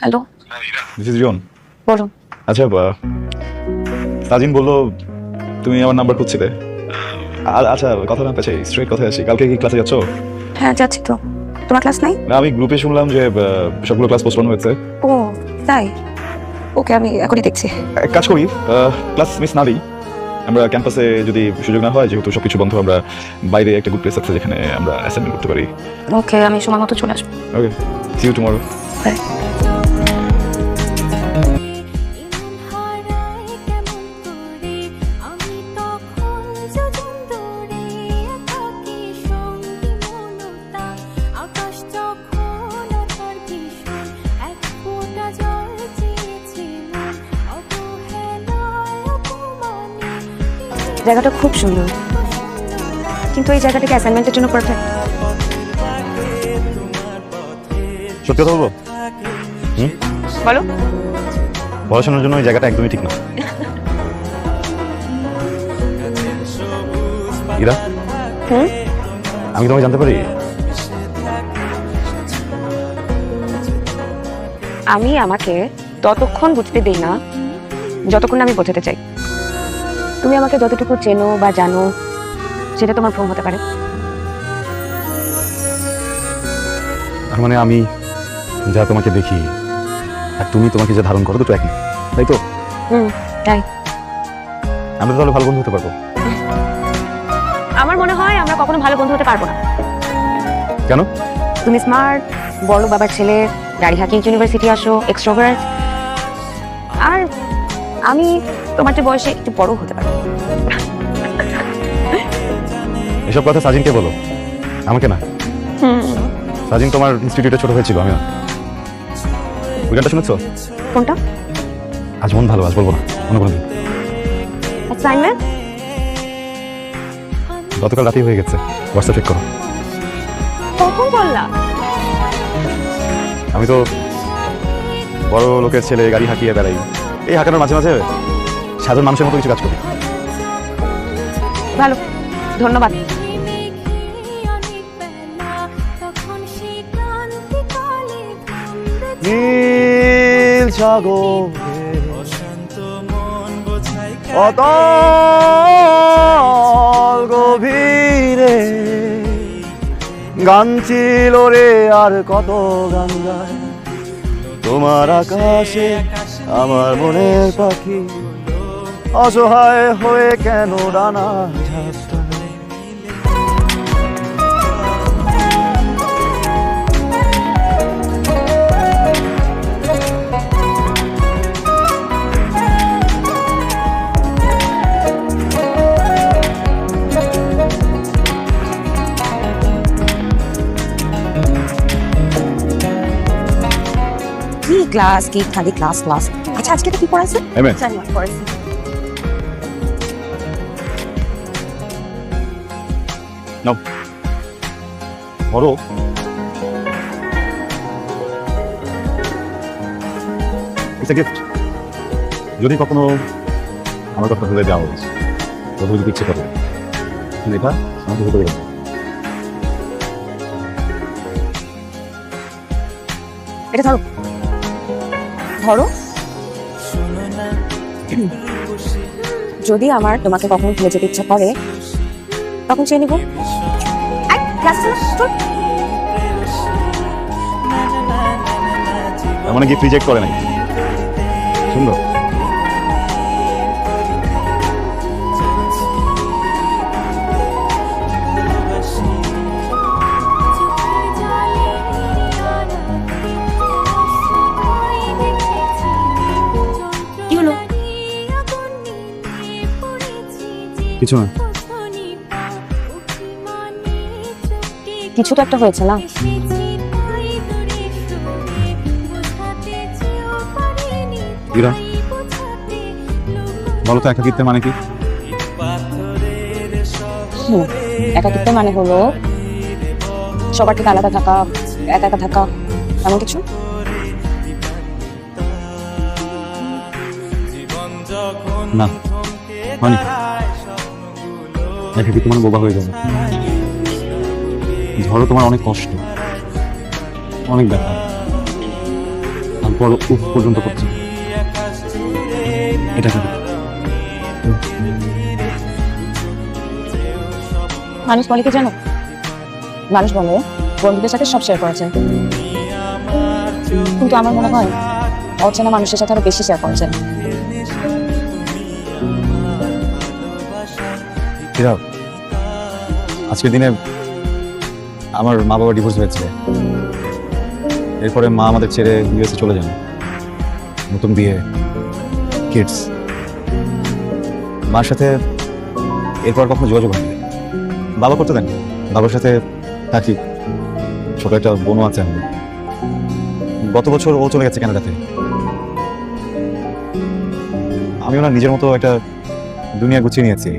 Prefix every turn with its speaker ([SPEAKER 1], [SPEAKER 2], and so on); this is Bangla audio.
[SPEAKER 1] হ্যালো,
[SPEAKER 2] দিস ইজ জন।
[SPEAKER 1] বলো।
[SPEAKER 2] আচ্ছা, সাজিন বললো তুমি আমার নাম্বার খুঁজছিলে। আচ্ছা, কথা না পেছে স্ট্রেট কথায় আসি, কালকে কি ক্লাসে যাচ্ছ?
[SPEAKER 1] হ্যাঁ যাচ্ছি তো। তোমার ক্লাস নাই?
[SPEAKER 2] না, আমি গ্রুপে শুনলাম যে সবগুলো ক্লাস পোস্টপোন হয়েছে।
[SPEAKER 1] ও তাই, ওকে আমি এখনই দেখছি।
[SPEAKER 2] এক কাজ করি, ক্লাস মিস না দিই, আমরা ক্যাম্পাসে যদি সুযোগ না হয়, যেহেতু সবকিছু বন্ধ, আমরা বাইরে একটা গুড প্লেস আছে যেখানে আমরা অ্যাসাইনমেন্ট করতে পারি।
[SPEAKER 1] ওকে, আমি সময় মতো চলে আসবো।
[SPEAKER 2] ওকে, সি ইউ টুমরো।
[SPEAKER 1] বাই। জায়গাটা খুব সুন্দর, কিন্তু এই জায়গাটাকে অ্যাসাইনমেন্টের জন্য পারফেক্ট।
[SPEAKER 2] সত্যি কথা বলবো?
[SPEAKER 1] বলো।
[SPEAKER 2] পড়াশোনার জন্য এই জায়গাটা একদমই ঠিক না। ইরা, আমি তোমাকে জানতে পারি?
[SPEAKER 1] আমি আমাকে ততক্ষণ বুঝতে দেই না যতক্ষণ না আমি বোঝাতে চাই। তুমি আমাকে যতটুকু চেনো বা জানো সেটা তোমার ভ্রম হতে পারে।
[SPEAKER 2] তার মানে আমি যা তোমাকে দেখি আর তুমি তোমাকে যা ধারণ করো দুটো একই, তাই তো?
[SPEAKER 1] তাই।
[SPEAKER 2] আমরা তাহলে ভালো বন্ধু হতে পারবো?
[SPEAKER 1] আমার মনে হয় আমরা কখনো ভালো বন্ধু হতে পারবো না।
[SPEAKER 2] কেন?
[SPEAKER 1] তুমি স্মার্ট, বড় বাবার ছেলে, গাড়ি হাকিং ইউনিভার্সিটি আসো, এক্সট্রোভার্ট, আর আমি তোমার চেয়ে বয়সে একটু বড় হতে পারি।
[SPEAKER 2] এসব কথা সাজিনকে বলো, আমাকে না। সাজিন তোমার ইনস্টিটিউটে ছোট হয়েছিল, আমি না। ওই গানটা শুনেছো?
[SPEAKER 1] কোনটা?
[SPEAKER 2] আজ মন ভালো, আজ বলবো না, মনে করো।
[SPEAKER 1] অ্যাসাইনমেন্ট
[SPEAKER 2] গতকাল রাতেই হয়ে গেছে, হোয়াটসঅ্যাপ চেক করো।
[SPEAKER 1] কখন বললা?
[SPEAKER 2] আমি তো বড় লোকের ছেলে, গাড়ি হাঁকিয়ে বেড়াই, এই হাঁকানোর মাঝে মাঝে সাধারণ মানুষের মতো কিছু কাজ করি।
[SPEAKER 1] ভালো, ধন্যবাদ।
[SPEAKER 2] নীল সাগরে অতল গভীরে গান ছিল রে, আর কত গান গায় তোমার আকাশে আমার মনের পাখি, অসহায় হয়ে কেন ডানা ঝাপটায়।
[SPEAKER 1] কি ক্লাস, কি খালি ক্লাস ক্লাস। আচ্ছা, আজকে তো কি পড়াইছে? জানি না পড়াইছে।
[SPEAKER 2] নাও পড়ো। It's a gift. যদি কখনো আমার কথা ভুলে যাও, তবে যদি ইচ্ছে করে এটা আমাকে হতে পারে।
[SPEAKER 1] এটা ধরো, ধরো। যদি আমার তোমাকে কখনো ভুলে যেতে ইচ্ছা করে তখন চেয়ে নিব।
[SPEAKER 2] মানে গিফট রিজেক্ট করে নাই, সুন্দর।
[SPEAKER 1] কি হলো?
[SPEAKER 2] কিছু না।
[SPEAKER 1] কিছু তো একটা হয়েছে না?
[SPEAKER 2] ইরা, বলো তো একাকিত্বের মানে কি?
[SPEAKER 1] একাকিত্বের মানে হলো সবার থেকে আলাদা থাকা, একা একা থাকা, এমন কিছু।
[SPEAKER 2] না মানে একাকি তোমার বোবা হয়ে যাবে। ধরো তোমার অনেক কষ্ট, অনেক ব্যথা, বড় উফ পর্যন্ত করছে। এটা কি?
[SPEAKER 1] মানুষ বলে কি জানো, মানুষ বলে বন্ধুদের সাথে সব শেয়ার করেছে, কিন্তু আমার মনে হয় অচেনা মানুষের সাথে আরো বেশি শেয়ার করেছেন।
[SPEAKER 2] হীরা, আজকের দিনে আমার মা বাবা ডিভোর্স হয়েছে। এরপরে মা আমাদের ছেড়ে ইউএসএ চলে যান, নতুন বিয়ে, কিডস। মার সাথে এরপর কখনো যোগাযোগ হয়নি। বাবা করতে দেন, বাবার সাথে থাকি, ছোট একটা বোনও আছে আমাদের। গত বছর ও চলে গেছে কানাডাতে। আমি ওনার নিজের মতো একটা দুনিয়া গুছিয়ে নিয়েছি।